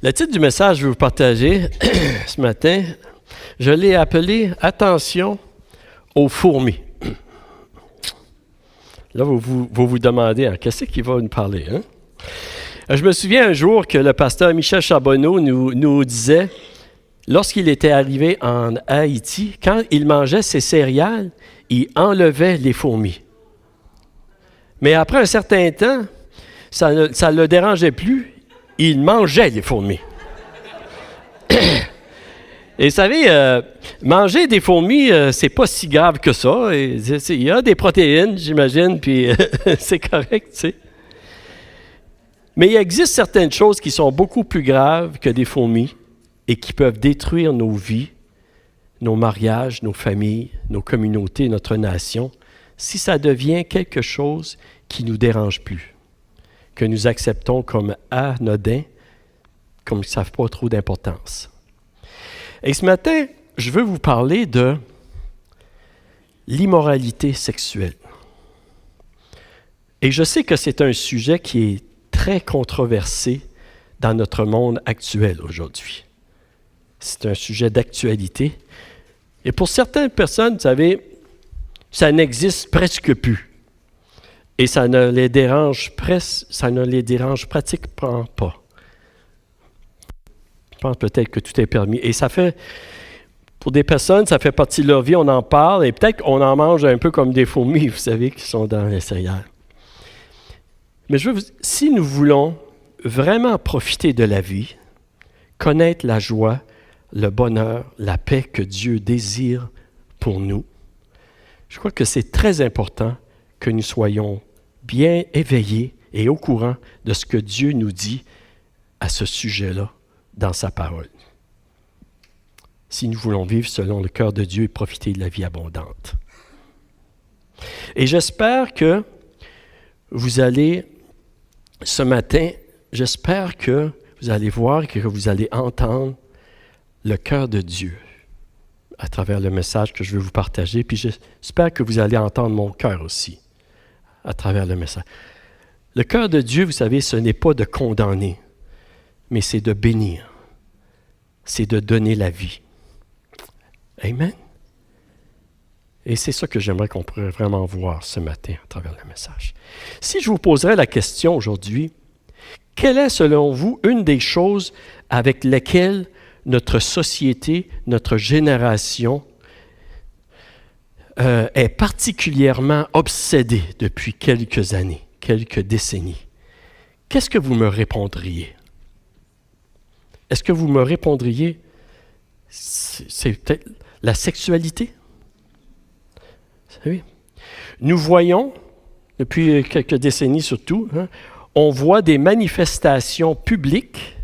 Le titre du message que je vais vous partager ce matin, je l'ai appelé « Attention aux fourmis ». Là, vous vous demandez, qu'est-ce qu'il va nous parler? Hein? Je me souviens un jour que le pasteur Michel Charbonneau nous disait, lorsqu'il était arrivé en Haïti, quand il mangeait ses céréales, il enlevait les fourmis. Mais après un certain temps, ça ne le dérangeait plus, il mangeait les fourmis. Et vous savez, manger des fourmis, c'est pas si grave que ça. Il y a des protéines, j'imagine, puis c'est correct, tu sais. Mais il existe certaines choses qui sont beaucoup plus graves que des fourmis et qui peuvent détruire nos vies, nos mariages, nos familles, nos communautés, notre nation, si ça devient quelque chose qui ne nous dérange plus, que nous acceptons comme anodin, comme ça n'a pas trop d'importance. Et ce matin, je veux vous parler de l'immoralité sexuelle. Et je sais que c'est un sujet qui est très controversé dans notre monde actuel aujourd'hui. C'est un sujet d'actualité. Et pour certaines personnes, vous savez, ça n'existe presque plus. Et ça ne les dérange pratiquement pas. Je pense peut-être que tout est permis. Et ça fait, pour des personnes, ça fait partie de leur vie, on en parle, et peut-être qu'on en mange un peu comme des fourmis, vous savez, qui sont dans les céréales. Mais si nous voulons vraiment profiter de la vie, connaître la joie, le bonheur, la paix que Dieu désire pour nous, je crois que c'est très important que nous soyons bien éveillés et au courant de ce que Dieu nous dit à ce sujet-là dans sa parole. Si nous voulons vivre selon le cœur de Dieu et profiter de la vie abondante. Et j'espère que vous allez, ce matin, j'espère que vous allez voir et que vous allez entendre le cœur de Dieu à travers le message que je vais vous partager. Puis j'espère que vous allez entendre mon cœur aussi à travers le message. Le cœur de Dieu, vous savez, ce n'est pas de condamner, mais c'est de bénir. C'est de donner la vie. Amen. Et c'est ça que j'aimerais qu'on pourrait vraiment voir ce matin à travers le message. Si je vous poserais la question aujourd'hui, quelle est selon vous une des choses avec lesquelles notre société, notre génération est particulièrement obsédée depuis quelques années, quelques décennies? Qu'est-ce que vous me répondriez? Est-ce que vous me répondriez, c'est peut-être la sexualité? Vous savez, nous voyons, depuis quelques décennies surtout, on voit des manifestations publiques,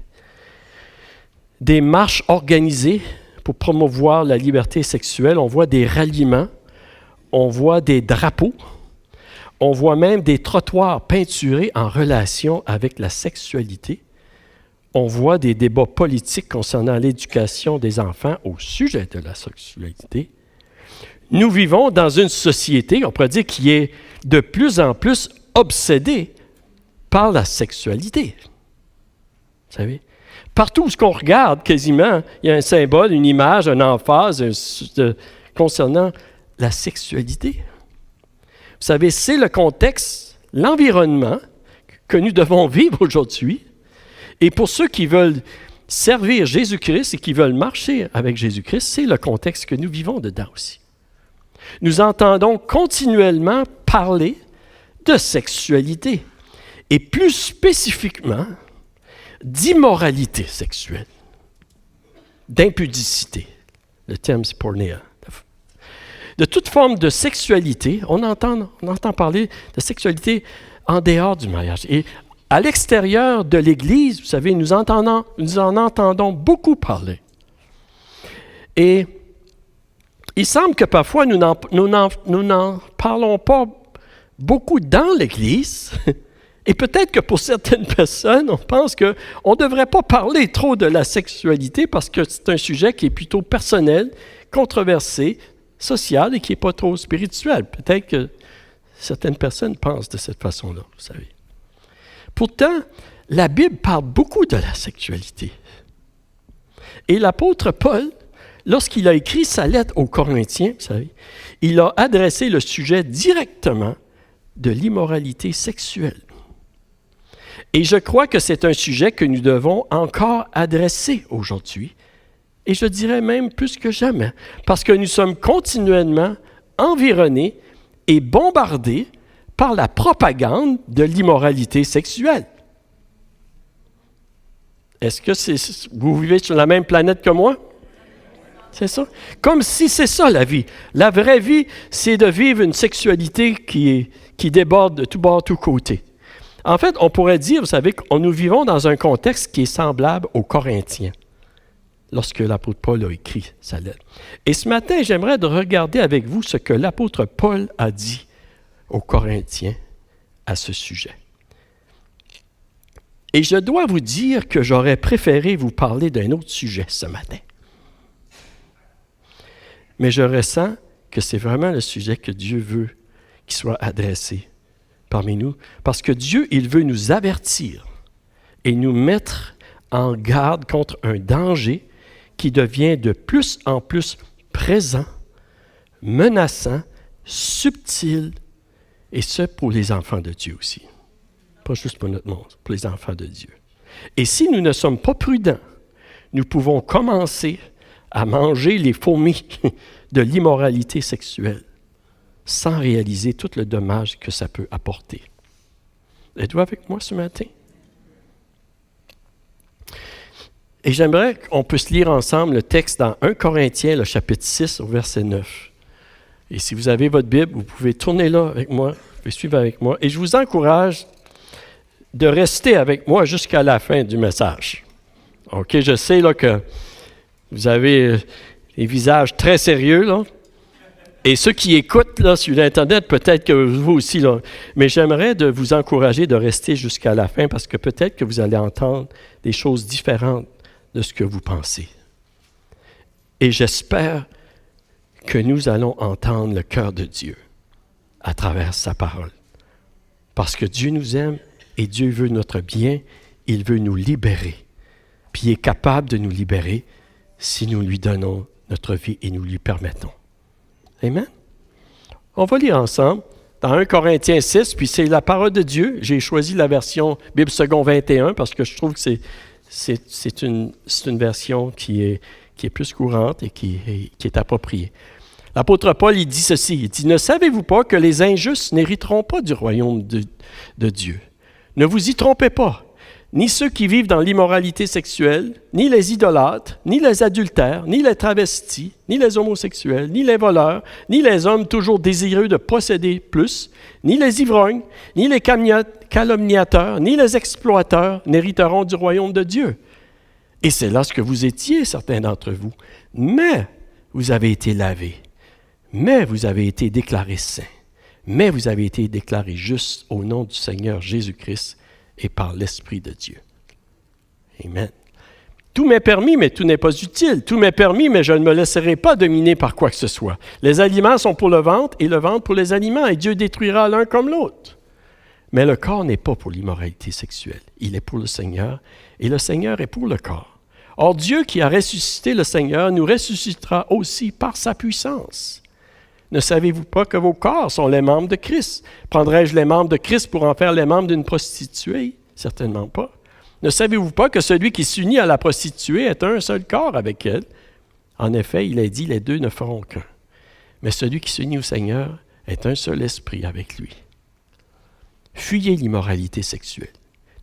des marches organisées pour promouvoir la liberté sexuelle, on voit des ralliements, on voit des drapeaux, on voit même des trottoirs peinturés en relation avec la sexualité. On voit des débats politiques concernant l'éducation des enfants au sujet de la sexualité. Nous vivons dans une société, on pourrait dire, qui est de plus en plus obsédée par la sexualité. Vous savez? Partout où on regarde, quasiment, il y a un symbole, une image, une emphase concernant la sexualité. Vous savez, c'est le contexte, l'environnement que nous devons vivre aujourd'hui. Et pour ceux qui veulent servir Jésus-Christ et qui veulent marcher avec Jésus-Christ, c'est le contexte que nous vivons dedans aussi. Nous entendons continuellement parler de sexualité et plus spécifiquement d'immoralité sexuelle, d'impudicité. Le terme c'est pornéa. De toute forme de sexualité, on entend parler de sexualité en dehors du mariage. Et à l'extérieur de l'Église, vous savez, nous en entendons beaucoup parler. Et il semble que parfois, nous n'en parlons pas beaucoup dans l'Église. Et peut-être que pour certaines personnes, on pense qu'on ne devrait pas parler trop de la sexualité parce que c'est un sujet qui est plutôt personnel, controversé, social et qui n'est pas trop spirituel. Peut-être que certaines personnes pensent de cette façon-là, vous savez. Pourtant, la Bible parle beaucoup de la sexualité. Et l'apôtre Paul, lorsqu'il a écrit sa lettre aux Corinthiens, vous savez, il a adressé le sujet directement de l'immoralité sexuelle. Et je crois que c'est un sujet que nous devons encore adresser aujourd'hui, et je dirais même plus que jamais, parce que nous sommes continuellement environnés et bombardés par la propagande de l'immoralité sexuelle. Est-ce que vous vivez sur la même planète que moi? C'est ça? Comme si c'est ça la vie. La vraie vie, c'est de vivre une sexualité qui déborde de tout bord, tout côté. En fait, on pourrait dire, vous savez, que nous vivons dans un contexte qui est semblable aux Corinthiens, lorsque l'apôtre Paul a écrit sa lettre. Et ce matin, j'aimerais de regarder avec vous ce que l'apôtre Paul a dit aux Corinthiens à ce sujet. Et je dois vous dire que j'aurais préféré vous parler d'un autre sujet ce matin. Mais je ressens que c'est vraiment le sujet que Dieu veut qu'il soit adressé parmi nous, parce que Dieu, il veut nous avertir et nous mettre en garde contre un danger qui devient de plus en plus présent, menaçant, subtil, et ce pour les enfants de Dieu aussi. Pas juste pour notre monde, pour les enfants de Dieu. Et si nous ne sommes pas prudents, nous pouvons commencer à manger les fourmis de l'immoralité sexuelle sans réaliser tout le dommage que ça peut apporter. Êtes-vous avec moi ce matin? Et j'aimerais qu'on puisse lire ensemble le texte dans 1 Corinthiens, le chapitre 6, au verset 9. Et si vous avez votre Bible, vous pouvez tourner là avec moi, vous pouvez suivre avec moi. Et je vous encourage de rester avec moi jusqu'à la fin du message. OK, je sais là, que vous avez les visages très sérieux, là. Et ceux qui écoutent là, sur l'Internet, peut-être que vous aussi, là. Mais j'aimerais de vous encourager de rester jusqu'à la fin parce que peut-être que vous allez entendre des choses différentes de ce que vous pensez. Et j'espère que nous allons entendre le cœur de Dieu à travers sa parole. Parce que Dieu nous aime et Dieu veut notre bien, il veut nous libérer. Puis il est capable de nous libérer si nous lui donnons notre vie et nous lui permettons. Amen? On va lire ensemble dans 1 Corinthiens 6, puis c'est la parole de Dieu. J'ai choisi la version Bible Second 21 parce que je trouve que c'est une version qui est plus courante et qui est appropriée. L'apôtre Paul, il dit ceci, il dit « Ne savez-vous pas que les injustes n'hériteront pas du royaume de Dieu? Ne vous y trompez pas. Ni ceux qui vivent dans l'immoralité sexuelle, ni les idolâtres, ni les adultères, ni les travestis, ni les homosexuels, ni les voleurs, ni les hommes toujours désireux de posséder plus, ni les ivrognes, ni les calomniateurs, ni les exploiteurs n'hériteront du royaume de Dieu. Et c'est là ce que vous étiez, certains d'entre vous. Mais vous avez été lavés, mais vous avez été déclarés saints, mais vous avez été déclarés justes au nom du Seigneur Jésus-Christ et par l'Esprit de Dieu. » Amen. Tout m'est permis, mais tout n'est pas utile. Tout m'est permis, mais je ne me laisserai pas dominer par quoi que ce soit. Les aliments sont pour le ventre et le ventre pour les aliments, et Dieu détruira l'un comme l'autre. Mais le corps n'est pas pour l'immoralité sexuelle. Il est pour le Seigneur, et le Seigneur est pour le corps. Or, Dieu qui a ressuscité le Seigneur nous ressuscitera aussi par sa puissance. Ne savez-vous pas que vos corps sont les membres de Christ? Prendrais-je les membres de Christ pour en faire les membres d'une prostituée? Certainement pas. Ne savez-vous pas que celui qui s'unit à la prostituée est un seul corps avec elle? En effet, il est dit, les deux ne feront qu'un. Mais celui qui s'unit au Seigneur est un seul esprit avec lui. Fuyez l'immoralité sexuelle.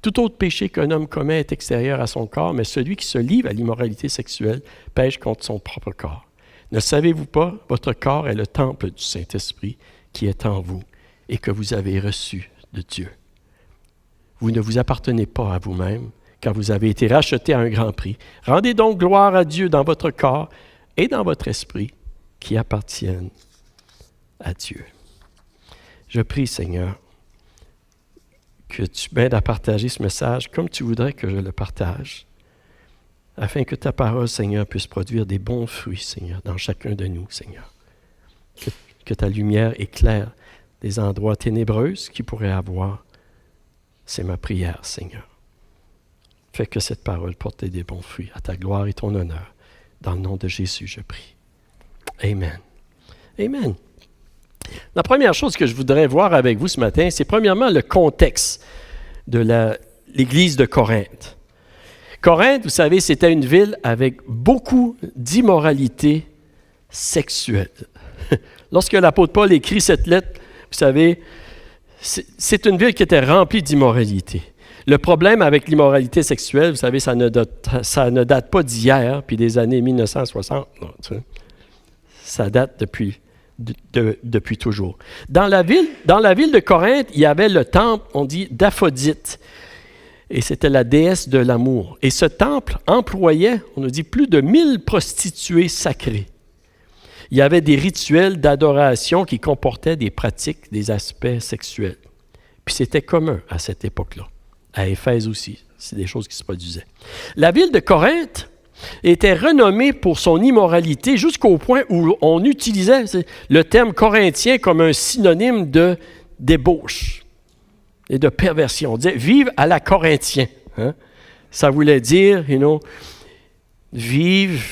Tout autre péché qu'un homme commet est extérieur à son corps, mais celui qui se livre à l'immoralité sexuelle pêche contre son propre corps. Ne savez-vous pas, votre corps est le temple du Saint-Esprit qui est en vous et que vous avez reçu de Dieu. Vous ne vous appartenez pas à vous-même, car vous avez été rachetés à un grand prix. Rendez donc gloire à Dieu dans votre corps et dans votre esprit qui appartiennent à Dieu. Je prie, Seigneur, que tu m'aides à partager ce message comme tu voudrais que je le partage, afin que ta parole, Seigneur, puisse produire des bons fruits, Seigneur, dans chacun de nous, Seigneur. Que ta lumière éclaire des endroits ténébreux qui pourraient avoir. C'est ma prière, Seigneur. Fais que cette parole porte des bons fruits à ta gloire et ton honneur. Dans le nom de Jésus, je prie. Amen. Amen. La première chose que je voudrais voir avec vous ce matin, c'est premièrement le contexte de l'Église de Corinthe. Corinthe, vous savez, c'était une ville avec beaucoup d'immoralité sexuelle. Lorsque l'apôtre Paul écrit cette lettre, vous savez, c'est une ville qui était remplie d'immoralité. Le problème avec l'immoralité sexuelle, vous savez, ça ne date pas d'hier, puis des années 1960. Non, ça date depuis toujours. Dans la ville de Corinthe, il y avait le temple, on dit, d'Aphrodite. Et c'était la déesse de l'amour. Et ce temple employait, on nous dit, plus de 1000 prostituées sacrées. Il y avait des rituels d'adoration qui comportaient des pratiques, des aspects sexuels. Puis c'était commun à cette époque-là. À Éphèse aussi, c'est des choses qui se produisaient. La ville de Corinthe était renommée pour son immoralité jusqu'au point où on utilisait le terme corinthien comme un synonyme de débauche et de perversion. On disait « vive à la corinthien hein? ». Ça voulait dire, vivre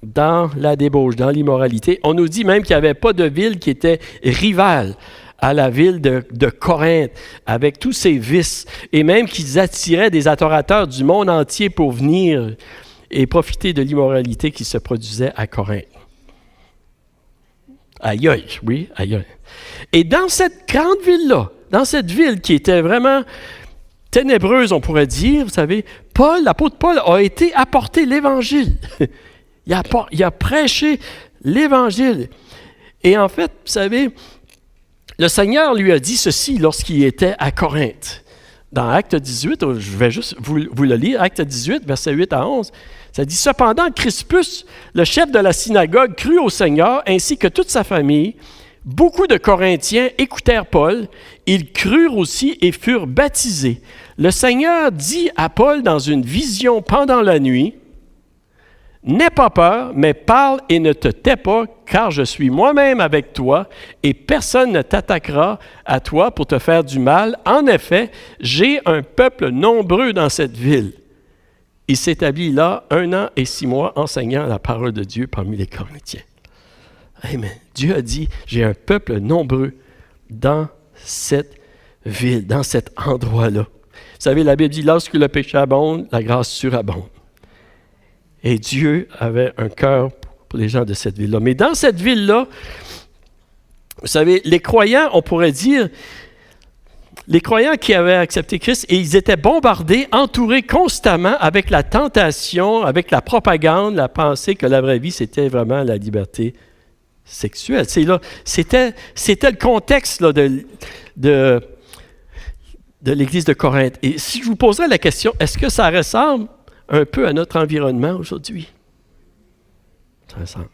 dans la débauche, dans l'immoralité. On nous dit même qu'il n'y avait pas de ville qui était rivale à la ville de Corinthe, avec tous ses vices, et même qu'ils attiraient des adorateurs du monde entier pour venir et profiter de l'immoralité qui se produisait à Corinthe. Aïe aïe, oui, aïe aïe. Et dans cette grande ville-là, dans cette ville qui était vraiment ténébreuse, on pourrait dire, vous savez, l'apôtre Paul a été apporter l'Évangile. Il a prêché l'Évangile. Et en fait, vous savez, le Seigneur lui a dit ceci lorsqu'il était à Corinthe. Dans Acte 18, je vais juste vous le lire, Acte 18, versets 8 à 11, ça dit « Cependant, Crispus, le chef de la synagogue, crut au Seigneur, ainsi que toute sa famille. Beaucoup de Corinthiens écoutèrent Paul. Ils crurent aussi et furent baptisés. Le Seigneur dit à Paul dans une vision pendant la nuit, « N'aie pas peur, mais parle et ne te tais pas, car je suis moi-même avec toi, et personne ne t'attaquera à toi pour te faire du mal. En effet, j'ai un peuple nombreux dans cette ville. » Il s'établit là 1 an et 6 mois, enseignant la parole de Dieu parmi les Corinthiens. Amen. Dieu a dit, j'ai un peuple nombreux dans cette ville, dans cet endroit-là. Vous savez, la Bible dit, lorsque le péché abonde, la grâce surabonde. Et Dieu avait un cœur pour les gens de cette ville-là. Mais dans cette ville-là, vous savez, les croyants, on pourrait dire, les croyants qui avaient accepté Christ, et ils étaient bombardés, entourés constamment avec la tentation, avec la propagande, la pensée que la vraie vie, c'était vraiment la liberté sexuelle. C'était le contexte là, de l'Église de Corinthe. Et si je vous poserais la question, est-ce que ça ressemble un peu à notre environnement aujourd'hui? Ça ressemble.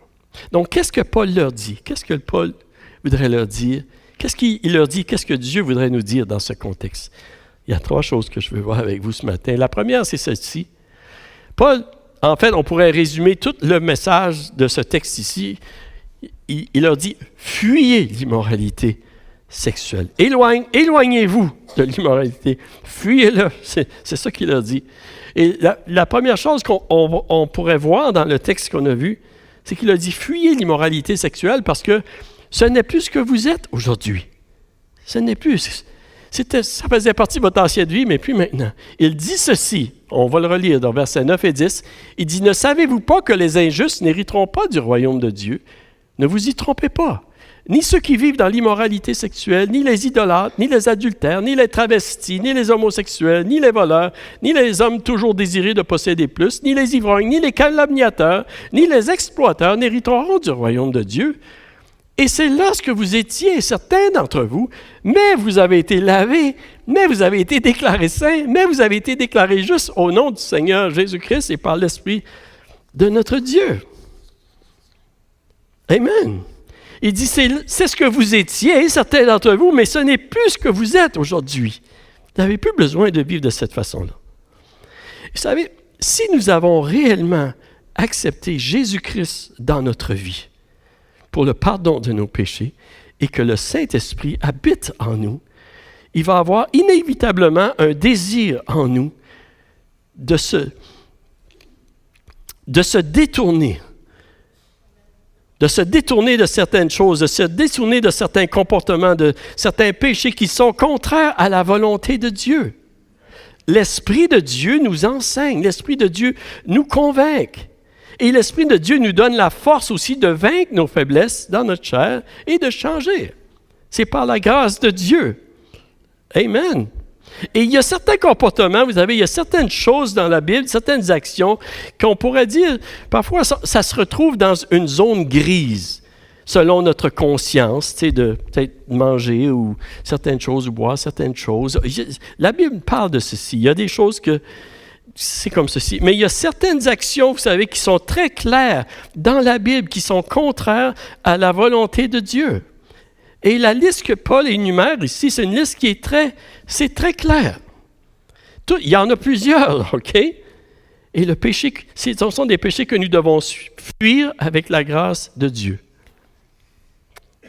Donc, qu'est-ce que Paul leur dit? Qu'est-ce que Paul voudrait leur dire? Qu'est-ce qu'il leur dit? Qu'est-ce que Dieu voudrait nous dire dans ce contexte? Il y a 3 choses que je veux voir avec vous ce matin. La première, c'est celle-ci. Paul, en fait, on pourrait résumer tout le message de ce texte ici. Il leur dit, fuyez l'immoralité sexuelle. Éloignez-vous de l'immoralité. Fuyez-le. C'est ça qu'il leur dit. Et la première chose qu'on pourrait voir dans le texte qu'on a vu, c'est qu'il a dit, fuyez l'immoralité sexuelle parce que ce n'est plus ce que vous êtes aujourd'hui. Ce n'est plus. Ça faisait partie de votre ancienne vie, mais plus maintenant. Il dit ceci, on va le relire dans versets 9 et 10. Il dit, « Ne savez-vous pas que les injustes n'hériteront pas du royaume de Dieu? Ne vous y trompez pas. Ni ceux qui vivent dans l'immoralité sexuelle, ni les idolâtres, ni les adultères, ni les travestis, ni les homosexuels, ni les voleurs, ni les hommes toujours désirés de posséder plus, ni les ivrognes, ni les calomniateurs, ni les exploiteurs n'hériteront du royaume de Dieu. Et c'est là ce que vous étiez, certains d'entre vous, mais vous avez été lavés, mais vous avez été déclarés saints, mais vous avez été déclarés justes au nom du Seigneur Jésus-Christ et par l'Esprit de notre Dieu. » Amen. Il dit, c'est ce que vous étiez, certains d'entre vous, mais ce n'est plus ce que vous êtes aujourd'hui. Vous n'avez plus besoin de vivre de cette façon-là. Vous savez, si nous avons réellement accepté Jésus-Christ dans notre vie pour le pardon de nos péchés et que le Saint-Esprit habite en nous, il va y avoir inévitablement un désir en nous de se détourner. De se détourner de certaines choses, de se détourner de certains comportements, de certains péchés qui sont contraires à la volonté de Dieu. L'Esprit de Dieu nous enseigne, l'Esprit de Dieu nous convainc. Et l'Esprit de Dieu nous donne la force aussi de vaincre nos faiblesses dans notre chair et de changer. C'est par la grâce de Dieu. Amen. Et il y a certains comportements, vous savez, il y a certaines choses dans la Bible, certaines actions qu'on pourrait dire, parfois ça se retrouve dans une zone grise, selon notre conscience, tu sais, de peut-être manger ou certaines choses, ou boire certaines choses. La Bible parle de ceci. Il y a des choses que c'est comme ceci. Mais il y a certaines actions, vous savez, qui sont très claires dans la Bible, qui sont contraires à la volonté de Dieu. Et la liste que Paul énumère ici, c'est une liste qui est très claire. Il y en a plusieurs, OK? Et le péché, ce sont des péchés que nous devons fuir avec la grâce de Dieu. Vous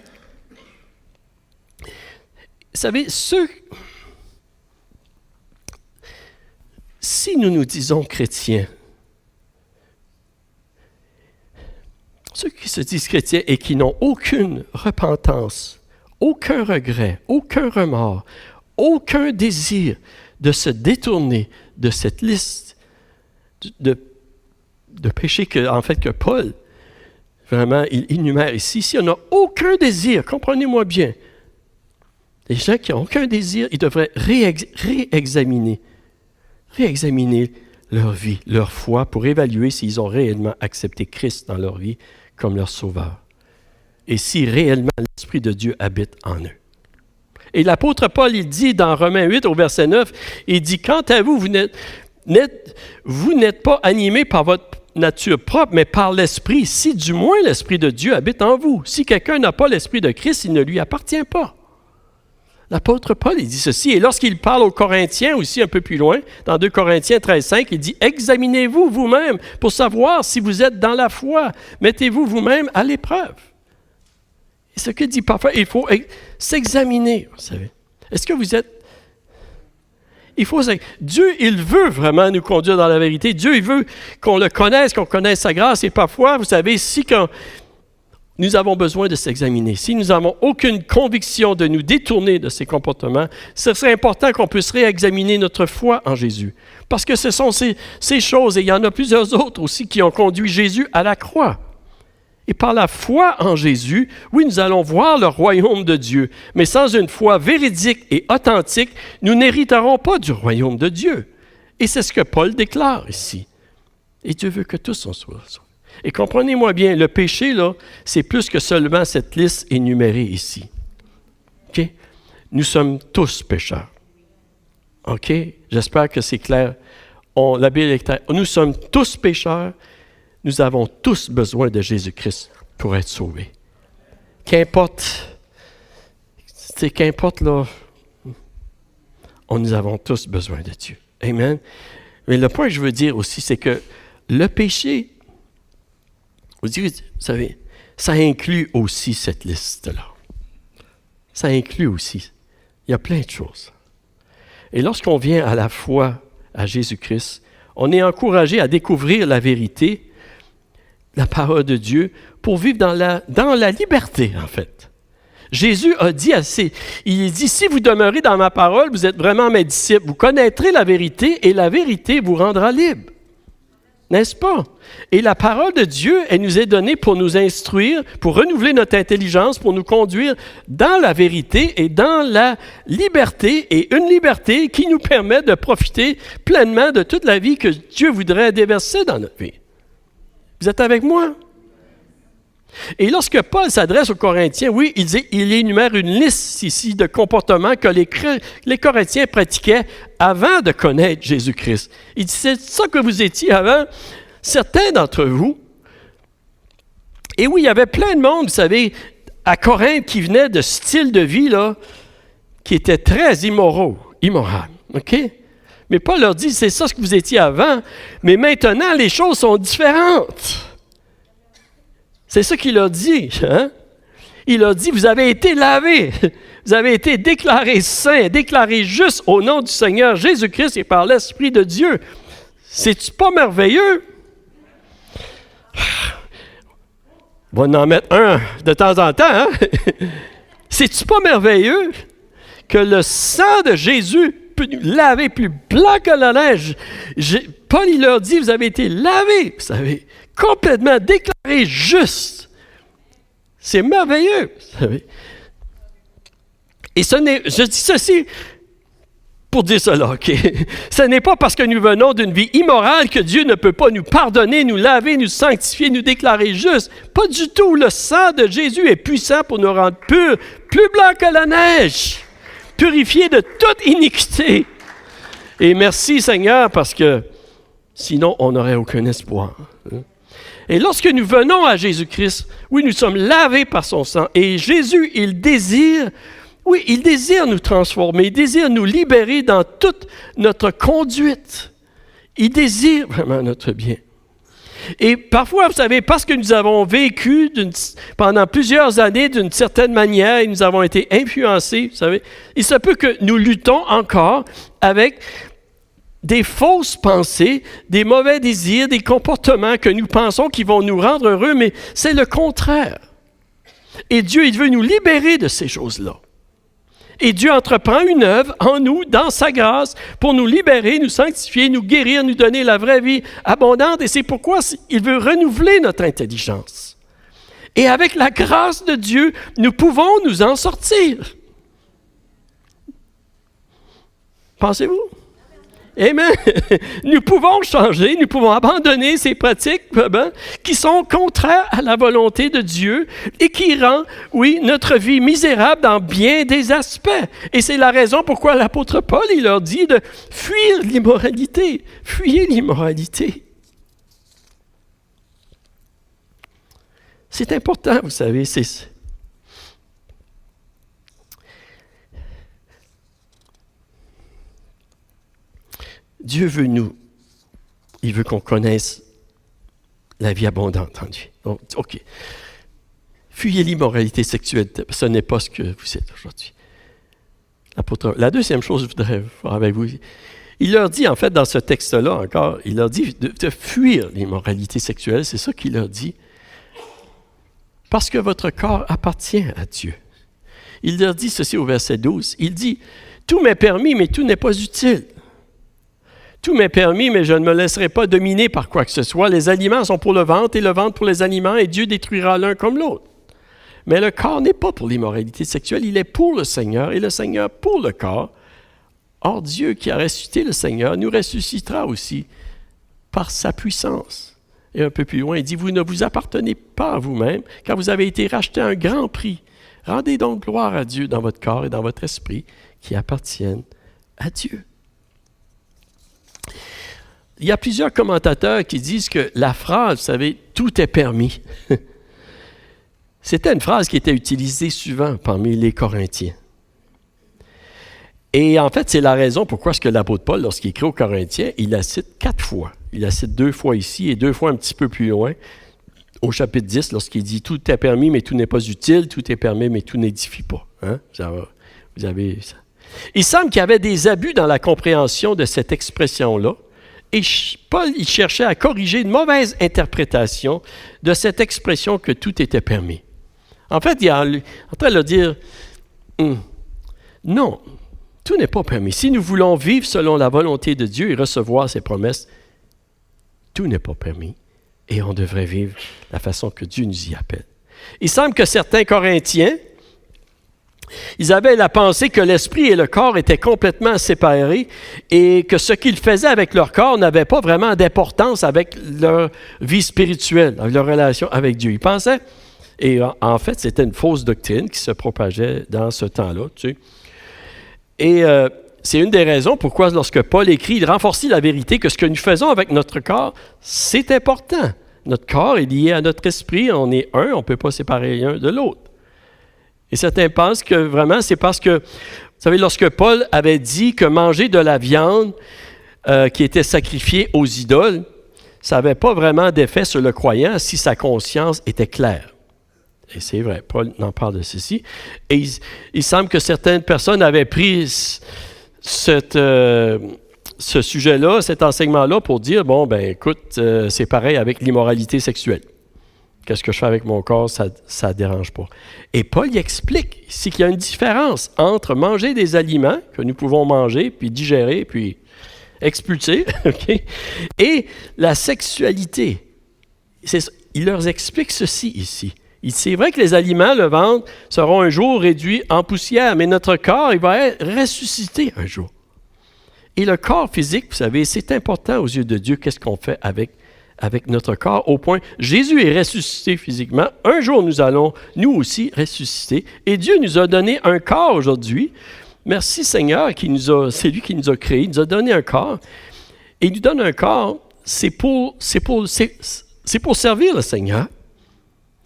savez, si nous nous disons chrétiens, ceux qui se disent chrétiens et qui n'ont aucune repentance, aucun regret, aucun remords, aucun désir de se détourner de cette liste de péchés que Paul, vraiment, il énumère ici. Si on n'a aucun désir, comprenez-moi bien, les gens qui n'ont aucun désir, ils devraient réexaminer leur vie, leur foi, pour évaluer s'ils ont réellement accepté Christ dans leur vie comme leur sauveur. Et si réellement l'Esprit de Dieu habite en eux. Et l'apôtre Paul, il dit dans Romains 8 au verset 9, il dit, « Quant à vous, vous n'êtes pas animés par votre nature propre, mais par l'Esprit, si du moins l'Esprit de Dieu habite en vous. Si quelqu'un n'a pas l'Esprit de Christ, il ne lui appartient pas. » L'apôtre Paul, il dit ceci, et lorsqu'il parle aux Corinthiens, aussi un peu plus loin, dans 2 Corinthiens 13,5, il dit « Examinez-vous vous-même pour savoir si vous êtes dans la foi. Mettez-vous vous-même à l'épreuve. » Et ce que dit parfois, il faut s'examiner, vous savez. Est-ce que vous êtes... Dieu, il veut vraiment nous conduire dans la vérité. Dieu, il veut qu'on le connaisse, qu'on connaisse sa grâce. Et parfois, vous savez, nous avons besoin de s'examiner. Si nous n'avons aucune conviction de nous détourner de ces comportements, ce serait important qu'on puisse réexaminer notre foi en Jésus. Parce que ce sont ces choses, et il y en a plusieurs autres aussi, qui ont conduit Jésus à la croix. Et par la foi en Jésus, oui, nous allons voir le royaume de Dieu. Mais sans une foi véridique et authentique, nous n'hériterons pas du royaume de Dieu. Et c'est ce que Paul déclare ici. Et Dieu veut que tous en soient sauvés. Et comprenez-moi bien, le péché, là, c'est plus que seulement cette liste énumérée ici. OK? Nous sommes tous pécheurs. OK? J'espère que c'est clair. La Bible est claire. Nous sommes tous pécheurs. Nous avons tous besoin de Jésus-Christ pour être sauvés. Qu'importe, là, nous avons tous besoin de Dieu. Amen. Mais le point que je veux dire aussi, c'est que le péché, vous savez, ça inclut aussi cette liste-là. Ça inclut aussi. Il y a plein de choses. Et lorsqu'on vient à la foi à Jésus-Christ, on est encouragé à découvrir la vérité, la parole de Dieu, pour vivre dans la liberté, en fait. Jésus a dit il dit, si vous demeurez dans ma parole, vous êtes vraiment mes disciples, vous connaîtrez la vérité et la vérité vous rendra libre. N'est-ce pas? Et la parole de Dieu, elle nous est donnée pour nous instruire, pour renouveler notre intelligence, pour nous conduire dans la vérité et dans la liberté, et une liberté qui nous permet de profiter pleinement de toute la vie que Dieu voudrait déverser dans notre vie. Vous êtes avec moi? Et lorsque Paul s'adresse aux Corinthiens, oui, il énumère une liste ici de comportements que les Corinthiens pratiquaient avant de connaître Jésus-Christ. Il dit, c'est ça que vous étiez avant, certains d'entre vous. Et oui, il y avait plein de monde, vous savez, à Corinthe qui venait de style de vie, là, qui était très immoral, OK? Mais Paul leur dit, c'est ça ce que vous étiez avant, mais maintenant, les choses sont différentes. C'est ça qu'il a dit. Hein? Il a dit, vous avez été lavés, vous avez été déclarés saints, déclarés justes au nom du Seigneur Jésus-Christ et par l'Esprit de Dieu. C'est-tu pas merveilleux? On va en mettre un de temps en temps, hein? C'est-tu pas merveilleux que le sang de Jésus peut nous laver plus blanc que la neige? Paul, il leur dit, vous avez été lavés, vous savez, complètement déclarés justes. C'est merveilleux, vous savez. Et je dis ceci pour dire cela, OK? Ce n'est pas parce que nous venons d'une vie immorale que Dieu ne peut pas nous pardonner, nous laver, nous sanctifier, nous déclarer justes. Pas du tout. Le sang de Jésus est puissant pour nous rendre purs, plus blancs que la neige, purifiés de toute iniquité. Et merci Seigneur, parce que sinon on n'aurait aucun espoir. Et lorsque nous venons à Jésus-Christ, oui, nous sommes lavés par son sang. Et Jésus, il désire nous transformer, il désire nous libérer dans toute notre conduite. Il désire vraiment notre bien. Et parfois, vous savez, parce que nous avons vécu pendant plusieurs années d'une certaine manière et nous avons été influencés, vous savez, il se peut que nous luttons encore avec des fausses pensées, des mauvais désirs, des comportements que nous pensons qui vont nous rendre heureux, mais c'est le contraire. Et Dieu, il veut nous libérer de ces choses-là. Et Dieu entreprend une œuvre en nous, dans sa grâce, pour nous libérer, nous sanctifier, nous guérir, nous donner la vraie vie abondante. Et c'est pourquoi il veut renouveler notre intelligence. Et avec la grâce de Dieu, nous pouvons nous en sortir. Pensez-vous? Amen. Nous pouvons changer, nous pouvons abandonner ces pratiques qui sont contraires à la volonté de Dieu et qui rendent, oui, notre vie misérable dans bien des aspects. Et c'est la raison pourquoi l'apôtre Paul, il leur dit de fuir l'immoralité. Fuyez l'immoralité. C'est important, vous savez, Dieu veut il veut qu'on connaisse la vie abondante en lui. Donc, OK. Fuyez l'immoralité sexuelle, ce n'est pas ce que vous êtes aujourd'hui. La deuxième chose que je voudrais voir avec vous, il leur dit, en fait, dans ce texte-là encore, il leur dit de fuir l'immoralité sexuelle, c'est ça qu'il leur dit, parce que votre corps appartient à Dieu. Il leur dit ceci au verset 12, il dit, « Tout m'est permis, mais tout n'est pas utile. » Tout m'est permis, mais je ne me laisserai pas dominer par quoi que ce soit. Les aliments sont pour le ventre et le ventre pour les aliments, et Dieu détruira l'un comme l'autre. Mais le corps n'est pas pour l'immoralité sexuelle, il est pour le Seigneur, et le Seigneur pour le corps. Or, Dieu qui a ressuscité le Seigneur nous ressuscitera aussi par sa puissance. Et un peu plus loin, il dit, « Vous ne vous appartenez pas à vous-même, car vous avez été rachetés à un grand prix. Rendez donc gloire à Dieu dans votre corps et dans votre esprit, qui appartiennent à Dieu. » Il y a plusieurs commentateurs qui disent que la phrase, vous savez, « tout est permis », c'était une phrase qui était utilisée souvent parmi les Corinthiens. Et en fait, c'est la raison pourquoi est-ce que l'apôtre Paul, lorsqu'il écrit aux Corinthiens, il la cite 4 fois. Il la cite 2 fois ici et 2 fois un petit peu plus loin, au chapitre 10, lorsqu'il dit « tout est permis, mais tout n'est pas utile, tout est permis, mais tout n'édifie pas. » Hein? Vous avez ça. Il semble qu'il y avait des abus dans la compréhension de cette expression-là. Et Paul, il cherchait à corriger une mauvaise interprétation de cette expression que tout était permis. En fait, il est en train de dire, non, tout n'est pas permis. Si nous voulons vivre selon la volonté de Dieu et recevoir ses promesses, tout n'est pas permis. Et on devrait vivre la façon que Dieu nous y appelle. Il semble que certains Corinthiens, ils avaient la pensée que l'esprit et le corps étaient complètement séparés et que ce qu'ils faisaient avec leur corps n'avait pas vraiment d'importance avec leur vie spirituelle, avec leur relation avec Dieu. Ils pensaient, et en fait, c'était une fausse doctrine qui se propageait dans ce temps-là. Tu sais. Et c'est une des raisons pourquoi, lorsque Paul écrit, il renforce la vérité que ce que nous faisons avec notre corps, c'est important. Notre corps est lié à notre esprit, on est un, on ne peut pas séparer l'un de l'autre. Et certains pensent que vraiment, c'est parce que, vous savez, lorsque Paul avait dit que manger de la viande qui était sacrifiée aux idoles, ça n'avait pas vraiment d'effet sur le croyant si sa conscience était claire. Et c'est vrai, Paul en parle de ceci. Et il semble que certaines personnes avaient pris ce sujet-là, cet enseignement-là, pour dire, bon, ben écoute, c'est pareil avec l'immoralité sexuelle. Qu'est-ce que je fais avec mon corps, ça ne dérange pas. Et Paul y explique ici qu'il y a une différence entre manger des aliments que nous pouvons manger, puis digérer, puis expulser, okay, et la sexualité. Il leur explique ceci ici. C'est vrai que les aliments, le ventre, seront un jour réduits en poussière, mais notre corps, il va être ressuscité un jour. Et le corps physique, vous savez, c'est important aux yeux de Dieu, qu'est-ce qu'on fait avec notre corps, au point, Jésus est ressuscité physiquement, un jour nous allons, nous aussi, ressusciter, et Dieu nous a donné un corps aujourd'hui. Merci Seigneur, c'est lui qui nous a créés, il nous a donné un corps, et il nous donne un corps, c'est pour servir le Seigneur,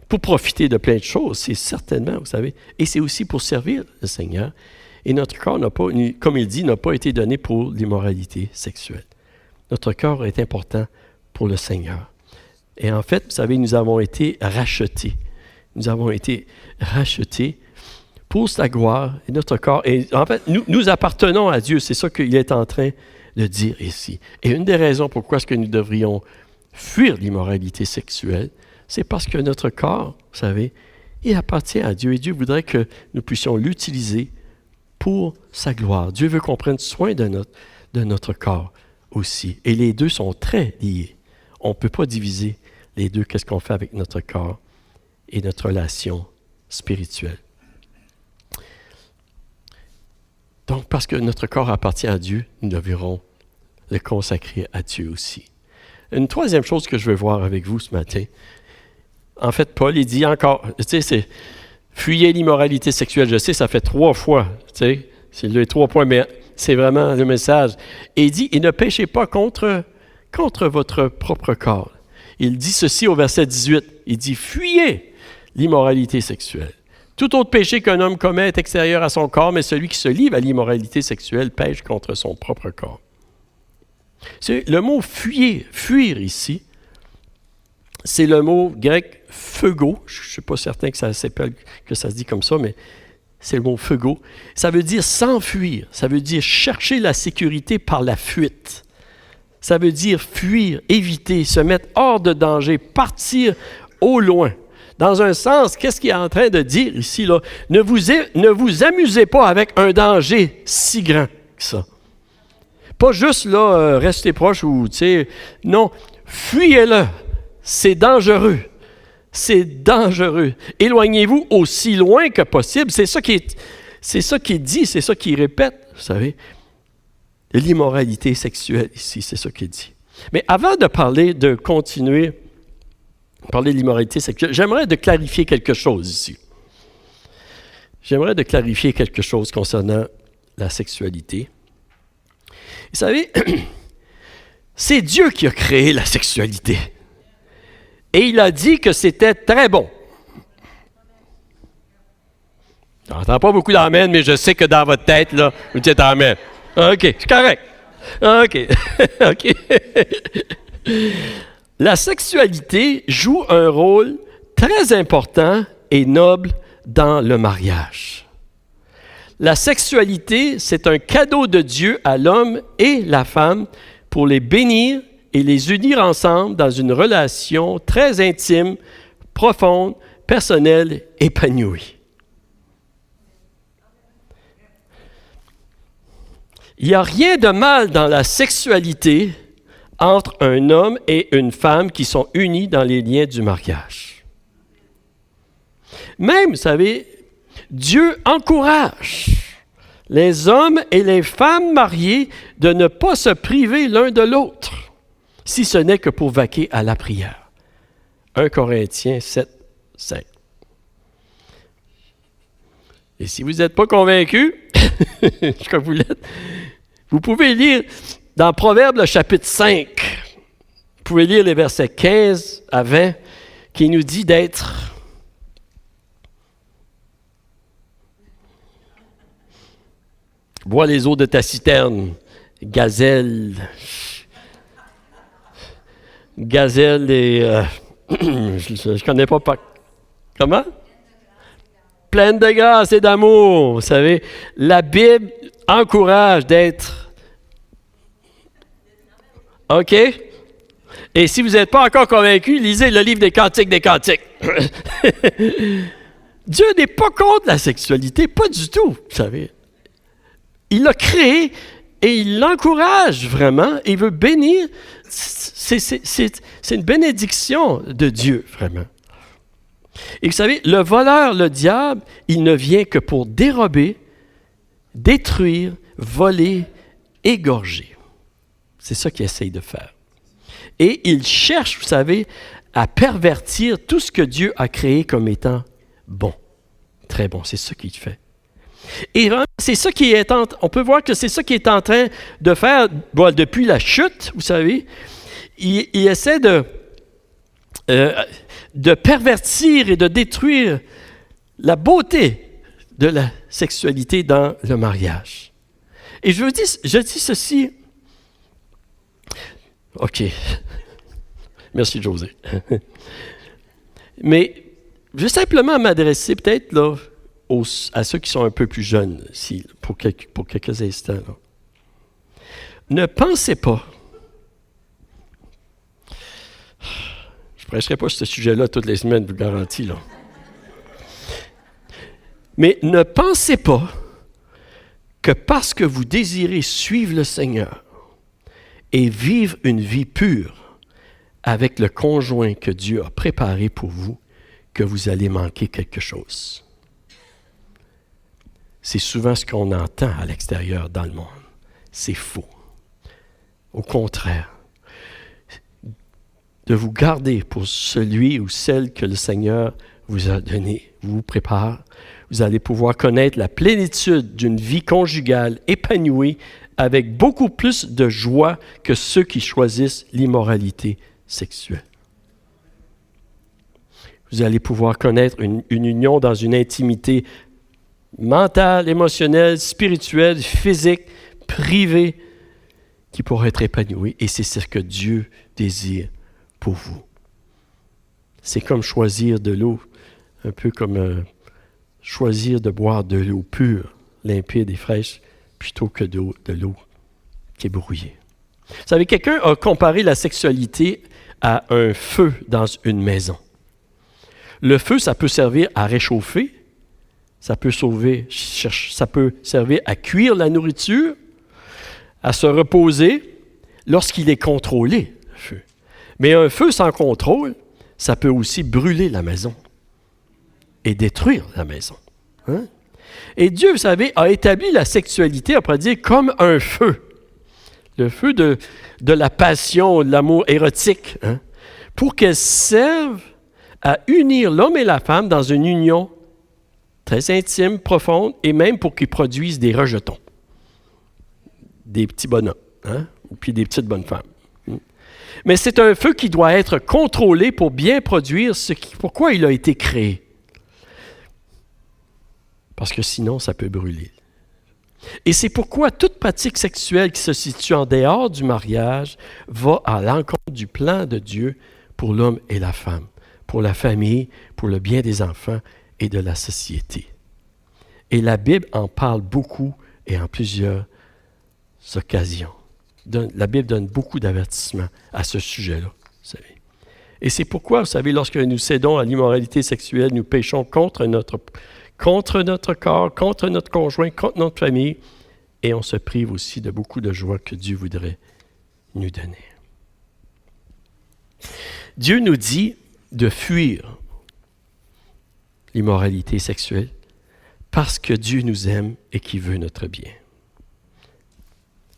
pour profiter de plein de choses, c'est certainement, vous savez, et c'est aussi pour servir le Seigneur. Et notre corps n'a pas, comme il dit, n'a pas été donné pour l'immoralité sexuelle. Notre corps est important pour le Seigneur. Et en fait, vous savez, nous avons été rachetés. Nous avons été rachetés pour sa gloire et notre corps. Et en fait, nous appartenons à Dieu. C'est ça qu'il est en train de dire ici. Et une des raisons pourquoi est-ce que nous devrions fuir l'immoralité sexuelle, c'est parce que notre corps, vous savez, il appartient à Dieu. Et Dieu voudrait que nous puissions l'utiliser pour sa gloire. Dieu veut qu'on prenne soin de notre corps aussi. Et les deux sont très liés. On ne peut pas diviser les deux. Qu'est-ce qu'on fait avec notre corps et notre relation spirituelle. Donc, parce que notre corps appartient à Dieu, nous devrons le consacrer à Dieu aussi. Une troisième chose que je veux voir avec vous ce matin, en fait, Paul, il dit encore, tu sais, c'est fuyez l'immoralité sexuelle. Je sais, ça fait 3 fois, tu sais, c'est les 3 points, mais c'est vraiment le message. Et il dit, et ne péchez pas contre votre propre corps. Il dit ceci au verset 18, il dit, fuyez l'immoralité sexuelle. Tout autre péché qu'un homme commet est extérieur à son corps, mais celui qui se livre à l'immoralité sexuelle pêche contre son propre corps. C'est le mot fuir ici, c'est le mot grec pheugo. Je ne suis pas certain que ça se dit comme ça, mais c'est le mot pheugo. Ça veut dire s'enfuir. Ça veut dire chercher la sécurité par la fuite. Ça veut dire fuir, éviter, se mettre hors de danger, partir au loin. Dans un sens, qu'est-ce qu'il est en train de dire ici, là? Ne vous amusez pas avec un danger si grand que ça. Pas juste, là, rester proche ou, tu sais, non, fuyez-le. C'est dangereux. C'est dangereux. Éloignez-vous aussi loin que possible. C'est ça qui est dit, c'est ça qu'il répète, vous savez. L'immoralité sexuelle ici, c'est ça qu'il dit. Mais avant de continuer à parler de l'immoralité sexuelle, j'aimerais de clarifier quelque chose ici. J'aimerais de clarifier quelque chose concernant la sexualité. Vous savez, c'est Dieu qui a créé la sexualité. Et il a dit que c'était très bon. Je n'entends pas beaucoup d'amen, mais je sais que dans votre tête, là, vous dites amen. OK, c'est correct. OK. OK. La sexualité joue un rôle très important et noble dans le mariage. La sexualité, c'est un cadeau de Dieu à l'homme et la femme pour les bénir et les unir ensemble dans une relation très intime, profonde, personnelle, épanouie. Il n'y a rien de mal dans la sexualité entre un homme et une femme qui sont unis dans les liens du mariage. Même, vous savez, Dieu encourage les hommes et les femmes mariés de ne pas se priver l'un de l'autre, si ce n'est que pour vaquer à la prière. 1 Corinthiens 7, 5. Et si vous n'êtes pas convaincu, je crois que vous l'êtes, vous pouvez lire dans Proverbes, le chapitre 5, vous pouvez lire les versets 15 à 20, qui nous dit d'être « Bois les eaux de ta citerne, gazelle et... je ne connais pas... Comment? pleine de grâce et d'amour. Vous savez, la Bible encourage d'être... OK? Et si vous n'êtes pas encore convaincu, lisez le livre des Cantiques des Cantiques. Dieu n'est pas contre la sexualité, pas du tout, vous savez. Il l'a créé et il l'encourage vraiment. Il veut bénir. C'est une bénédiction de Dieu, vraiment. Et vous savez, le voleur, le diable, il ne vient que pour dérober, détruire, voler, égorger. C'est ça qu'il essaye de faire. Et il cherche, vous savez, à pervertir tout ce que Dieu a créé comme étant bon. Très bon, c'est ça qu'il fait. Et c'est ça qui est on peut voir que c'est ça qu'il est en train de faire depuis la chute, vous savez. Il essaie de pervertir et de détruire la beauté de la sexualité dans le mariage. Et je dis ceci. OK. Merci, José. Mais je vais simplement m'adresser peut-être là, à ceux qui sont un peu plus jeunes, ici, pour quelques instants. Là. Ne pensez pas. Je ne prêcherai pas ce sujet-là toutes les semaines, je vous le garantis. Là. Mais ne pensez pas que parce que vous désirez suivre le Seigneur et vivre une vie pure avec le conjoint que Dieu a préparé pour vous, que vous allez manquer quelque chose. C'est souvent ce qu'on entend à l'extérieur dans le monde. C'est faux. Au contraire, de vous garder pour celui ou celle que le Seigneur vous a donné, vous prépare, vous allez pouvoir connaître la plénitude d'une vie conjugale épanouie avec beaucoup plus de joie que ceux qui choisissent l'immoralité sexuelle. Vous allez pouvoir connaître une union dans une intimité mentale, émotionnelle, spirituelle, physique, privée, qui pourra être épanouie. Et c'est ce que Dieu désire pour vous. C'est comme choisir de l'eau, un peu comme choisir de boire de l'eau pure, limpide et fraîche, plutôt que de l'eau qui est brouillée. Vous savez, quelqu'un a comparé la sexualité à un feu dans une maison. Le feu, ça peut servir à réchauffer, ça peut servir à cuire la nourriture, à se reposer lorsqu'il est contrôlé, le feu. Mais un feu sans contrôle, ça peut aussi brûler la maison et détruire la maison. Hein? Et Dieu, vous savez, a établi la sexualité, on pourrait dire, comme un feu. Le feu de la passion, de l'amour érotique, hein? Pour qu'elle serve à unir l'homme et la femme dans une union très intime, profonde, et même pour qu'ils produisent des rejetons. Des petits bonhommes, hein? Puis des petites bonnes femmes. Mais c'est un feu qui doit être contrôlé pour bien produire pourquoi il a été créé. Parce que sinon, ça peut brûler. Et c'est pourquoi toute pratique sexuelle qui se situe en dehors du mariage va à l'encontre du plan de Dieu pour l'homme et la femme, pour la famille, pour le bien des enfants et de la société. Et la Bible en parle beaucoup et en plusieurs occasions. La Bible donne beaucoup d'avertissements à ce sujet-là, vous savez. Et c'est pourquoi, vous savez, lorsque nous cédons à l'immoralité sexuelle, nous péchons contre notre corps, contre notre conjoint, contre notre famille, et on se prive aussi de beaucoup de joie que Dieu voudrait nous donner. Dieu nous dit de fuir l'immoralité sexuelle parce que Dieu nous aime et qu'il veut notre bien.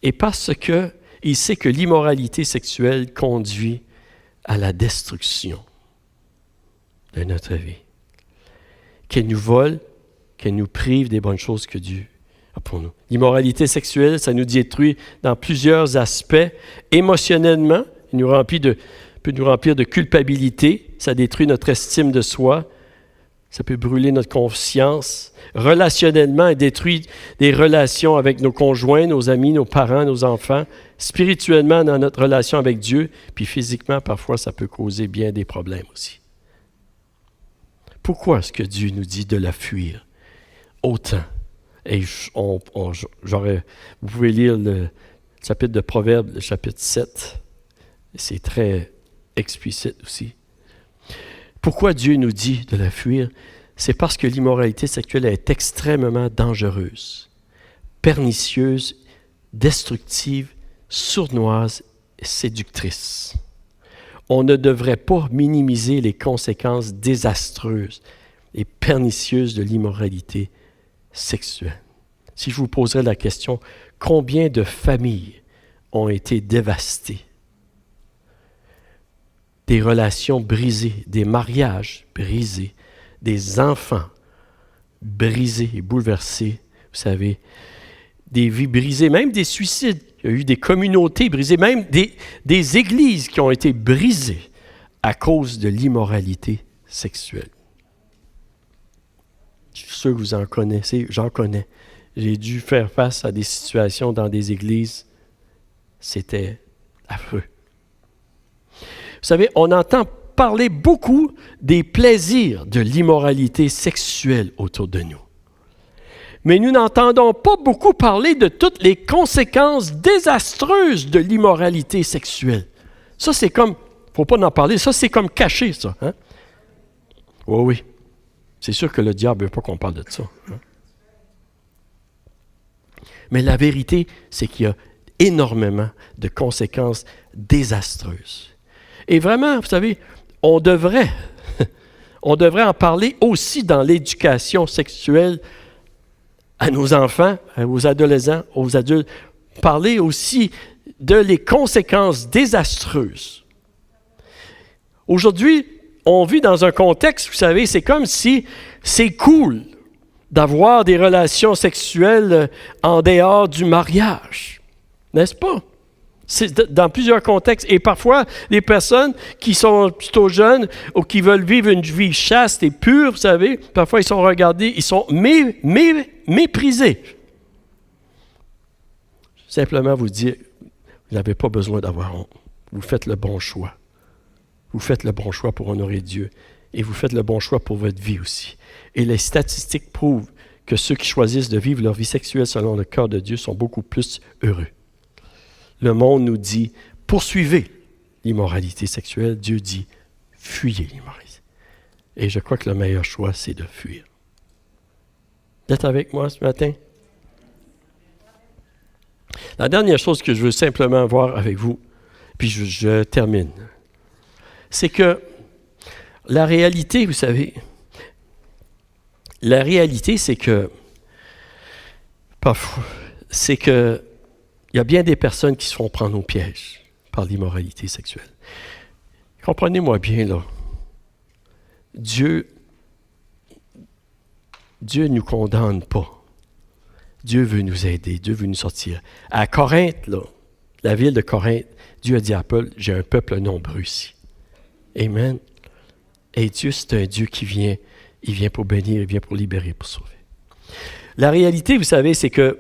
Et parce qu'il sait que l'immoralité sexuelle conduit à la destruction de notre vie. Qu'elle nous vole, qu'elle nous prive des bonnes choses que Dieu a pour nous. L'immoralité sexuelle, ça nous détruit dans plusieurs aspects. Émotionnellement, il peut nous remplir de culpabilité, ça détruit notre estime de soi, ça peut brûler notre conscience. Relationnellement, elle détruit des relations avec nos conjoints, nos amis, nos parents, nos enfants. Spirituellement, dans notre relation avec Dieu, puis physiquement, parfois, ça peut causer bien des problèmes aussi. Pourquoi est-ce que Dieu nous dit de la fuir, autant. Et vous pouvez lire le chapitre de Proverbes, le chapitre 7. C'est très explicite aussi. Pourquoi Dieu nous dit de la fuir? C'est parce que l'immoralité sexuelle est extrêmement dangereuse, pernicieuse, destructive, sournoise et séductrice. On ne devrait pas minimiser les conséquences désastreuses et pernicieuses de l'immoralité sexuelle. Si je vous poserais la question, combien de familles ont été dévastées? Des relations brisées, des mariages brisés, des enfants brisés et bouleversés, vous savez, des vies brisées, même des suicides. Il y a eu des communautés brisées, même des églises qui ont été brisées à cause de l'immoralité sexuelle. Je suis sûr que vous en connaissez, j'en connais. J'ai dû faire face à des situations dans des églises. C'était affreux. Vous savez, on entend parler beaucoup des plaisirs de l'immoralité sexuelle autour de nous. Mais nous n'entendons pas beaucoup parler de toutes les conséquences désastreuses de l'immoralité sexuelle. Ça, c'est comme, il ne faut pas en parler, ça, c'est comme caché, ça. Hein? Oui. C'est sûr que le diable ne veut pas qu'on parle de ça. Hein? Mais la vérité, c'est qu'il y a énormément de conséquences désastreuses. Et vraiment, vous savez, on devrait en parler aussi dans l'éducation sexuelle à nos enfants, aux adolescents, aux adultes. Parler aussi de les conséquences désastreuses. Aujourd'hui, on vit dans un contexte, vous savez, c'est comme si c'est cool d'avoir des relations sexuelles en dehors du mariage. N'est-ce pas? C'est dans plusieurs contextes. Et parfois, les personnes qui sont plutôt jeunes ou qui veulent vivre une vie chaste et pure, vous savez, parfois ils sont regardés, ils sont méprisés. Simplement vous dire, vous n'avez pas besoin d'avoir honte. Vous faites le bon choix. Vous faites le bon choix pour honorer Dieu. Et vous faites le bon choix pour votre vie aussi. Et les statistiques prouvent que ceux qui choisissent de vivre leur vie sexuelle selon le cœur de Dieu sont beaucoup plus heureux. Le monde nous dit, poursuivez l'immoralité sexuelle. Dieu dit, fuyez l'immoralité. Et je crois que le meilleur choix, c'est de fuir. Vous êtes avec moi ce matin? La dernière chose que je veux simplement voir avec vous, puis je termine, c'est que la réalité, vous savez, la réalité, c'est que parfois, c'est que il y a bien des personnes qui se font prendre au piège par l'immoralité sexuelle. Comprenez-moi bien, là. Dieu ne nous condamne pas. Dieu veut nous aider, Dieu veut nous sortir. À Corinthe, là, la ville de Corinthe, Dieu a dit à Paul, j'ai un peuple nombreux ici. Amen. Et Dieu, c'est un Dieu qui vient, il vient pour bénir, il vient pour libérer, pour sauver. La réalité, vous savez, c'est que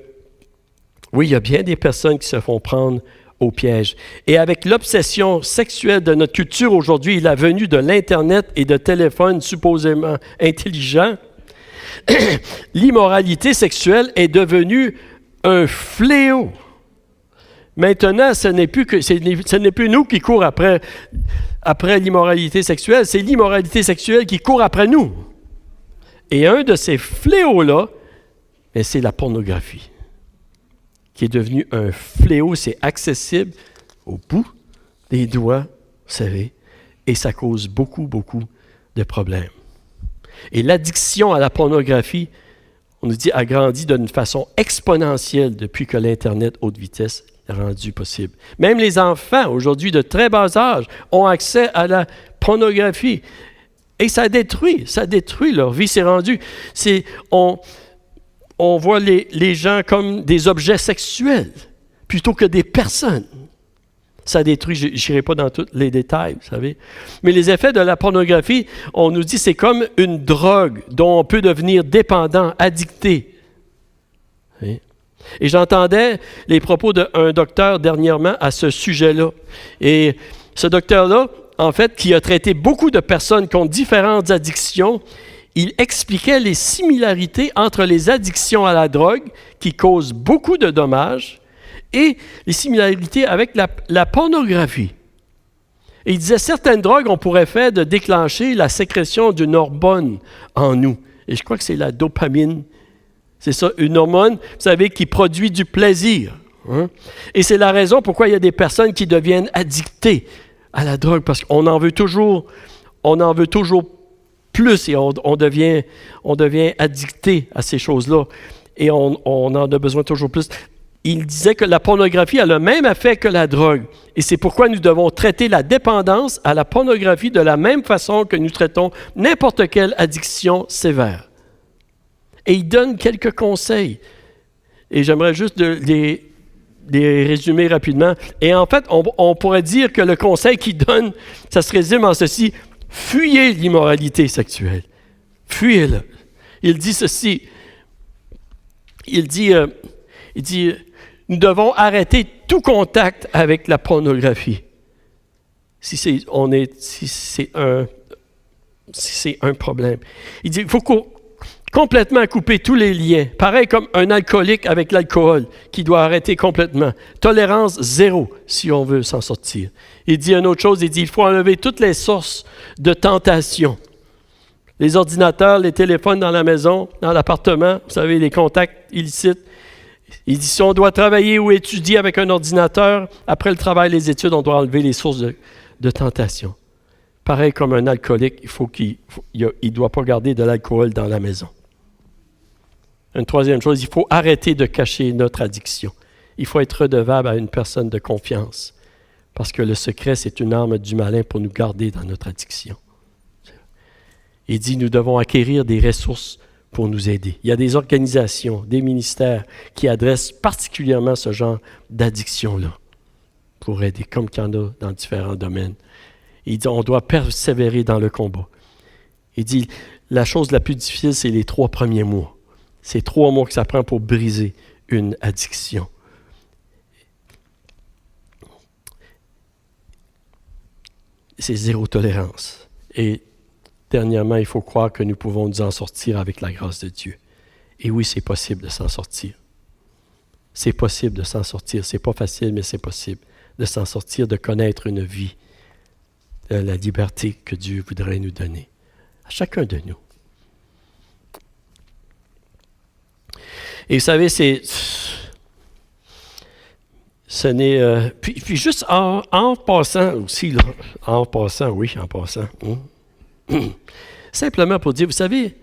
oui, il y a bien des personnes qui se font prendre au piège. Et avec l'obsession sexuelle de notre culture aujourd'hui et la venue de l'Internet et de téléphones supposément intelligents, l'immoralité sexuelle est devenue un fléau. Maintenant, ce n'est plus nous qui courons après l'immoralité sexuelle, c'est l'immoralité sexuelle qui court après nous. Et un de ces fléaux-là, c'est la pornographie, qui est devenu un fléau, c'est accessible au bout des doigts, vous savez, et ça cause beaucoup, beaucoup de problèmes. Et l'addiction à la pornographie, on nous dit, a grandi d'une façon exponentielle depuis que l'Internet haute vitesse est rendu possible. Même les enfants, aujourd'hui, de très bas âge, ont accès à la pornographie. Et ça détruit leur vie. C'est rendu, on voit les gens comme des objets sexuels plutôt que des personnes. Ça détruit, je n'irai pas dans tous les détails, vous savez. Mais les effets de la pornographie, on nous dit c'est comme une drogue dont on peut devenir dépendant, addicté. Oui. Et j'entendais les propos d'un docteur dernièrement à ce sujet-là. Et ce docteur-là, en fait, qui a traité beaucoup de personnes qui ont différentes addictions, il expliquait les similarités entre les addictions à la drogue, qui causent beaucoup de dommages, et les similarités avec la pornographie. Et il disait, certaines drogues ont pour effet de déclencher la sécrétion d'une hormone en nous. Et je crois que c'est la dopamine. C'est ça, une hormone, vous savez, qui produit du plaisir. Hein? Et c'est la raison pourquoi il y a des personnes qui deviennent addictées à la drogue, parce qu'on en veut toujours plus et on devient addicté à ces choses-là. Et on en a besoin toujours plus. Il disait que la pornographie a le même effet que la drogue. Et c'est pourquoi nous devons traiter la dépendance à la pornographie de la même façon que nous traitons n'importe quelle addiction sévère. Et il donne quelques conseils. Et j'aimerais juste les résumer rapidement. Et en fait, on pourrait dire que le conseil qu'il donne, ça se résume en ceci: fuyez l'immoralité sexuelle. Fuyez-le. Il dit ceci. Il dit, nous devons arrêter tout contact avec la pornographie. Si c'est un problème. Il dit, il faut complètement couper tous les liens. Pareil comme un alcoolique avec l'alcool qui doit arrêter complètement. Tolérance zéro si on veut s'en sortir. Il dit une autre chose, il dit, il faut enlever toutes les sources de tentation. Les ordinateurs, les téléphones dans la maison, dans l'appartement, vous savez, les contacts illicites. Il dit, si on doit travailler ou étudier avec un ordinateur, après le travail, les études, on doit enlever les sources de tentation. Pareil comme un alcoolique, il ne doit pas garder de l'alcool dans la maison. Une troisième chose, il faut arrêter de cacher notre addiction. Il faut être redevable à une personne de confiance, parce que le secret, c'est une arme du malin pour nous garder dans notre addiction. Il dit, nous devons acquérir des ressources pour nous aider. Il y a des organisations, des ministères qui adressent particulièrement ce genre d'addiction-là pour aider, comme qu'il y en a dans différents domaines. Il dit, on doit persévérer dans le combat. Il dit, la chose la plus difficile, c'est les 3 premiers mois. C'est 3 mois que ça prend pour briser une addiction. C'est zéro tolérance. Et dernièrement, il faut croire que nous pouvons nous en sortir avec la grâce de Dieu. Et oui, c'est possible de s'en sortir. C'est possible de s'en sortir. C'est pas facile, mais c'est possible de s'en sortir, de connaître une vie, de la liberté que Dieu voudrait nous donner. À chacun de nous. Et vous savez, ce n'est... puis juste en passant aussi, là, en passant. Simplement pour dire, vous savez,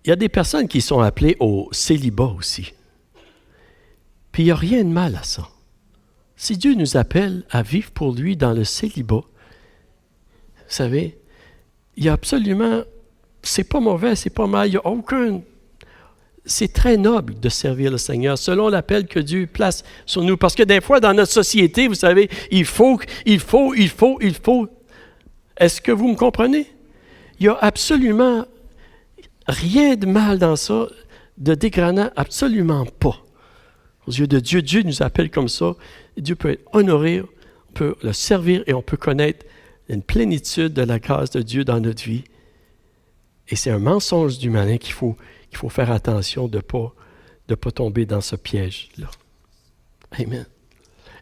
il y a des personnes qui sont appelées au célibat aussi. Puis il n'y a rien de mal à ça. Si Dieu nous appelle à vivre pour lui dans le célibat, vous savez, il y a absolument... C'est pas mauvais, c'est pas mal, il n'y a aucun... C'est très noble de servir le Seigneur, selon l'appel que Dieu place sur nous. Parce que des fois, dans notre société, vous savez, il faut. Est-ce que vous me comprenez? Il n'y a absolument rien de mal dans ça, de dégradant, absolument pas. Aux yeux de Dieu, Dieu nous appelle comme ça. Dieu peut être honoré, on peut le servir et on peut connaître une plénitude de la grâce de Dieu dans notre vie. Et c'est un mensonge du malin qu'il faut faire attention de ne pas tomber dans ce piège-là. Amen.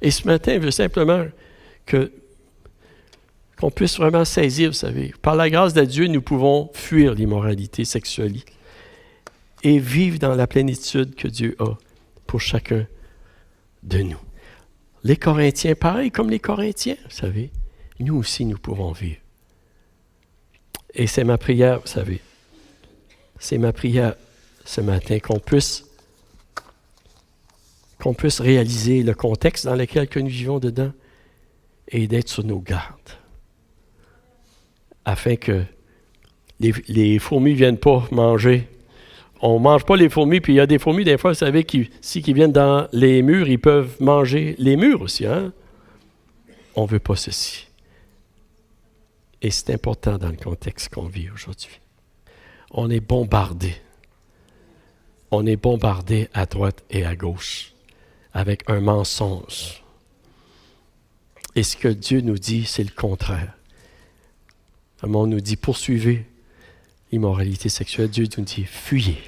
Et ce matin, je veux simplement qu'on puisse vraiment saisir, vous savez, par la grâce de Dieu, nous pouvons fuir l'immoralité sexuelle et vivre dans la plénitude que Dieu a pour chacun de nous. Les Corinthiens, pareil comme les Corinthiens, vous savez, nous aussi, nous pouvons vivre. Et c'est ma prière, vous savez, c'est ma prière ce matin qu'on puisse réaliser le contexte dans lequel nous vivons dedans et d'être sur nos gardes, afin que les fourmis ne viennent pas manger. On ne mange pas les fourmis, puis il y a des fourmis, des fois, vous savez, qui viennent dans les murs, ils peuvent manger les murs aussi. Hein? On ne veut pas ceci. Et c'est important dans le contexte qu'on vit aujourd'hui. On est bombardé. On est bombardé à droite et à gauche avec un mensonge. Et ce que Dieu nous dit, c'est le contraire. On nous dit, poursuivez immoralité sexuelle, Dieu nous dit, fuyez.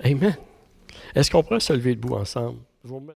Amen. Est-ce qu'on pourrait se lever debout ensemble?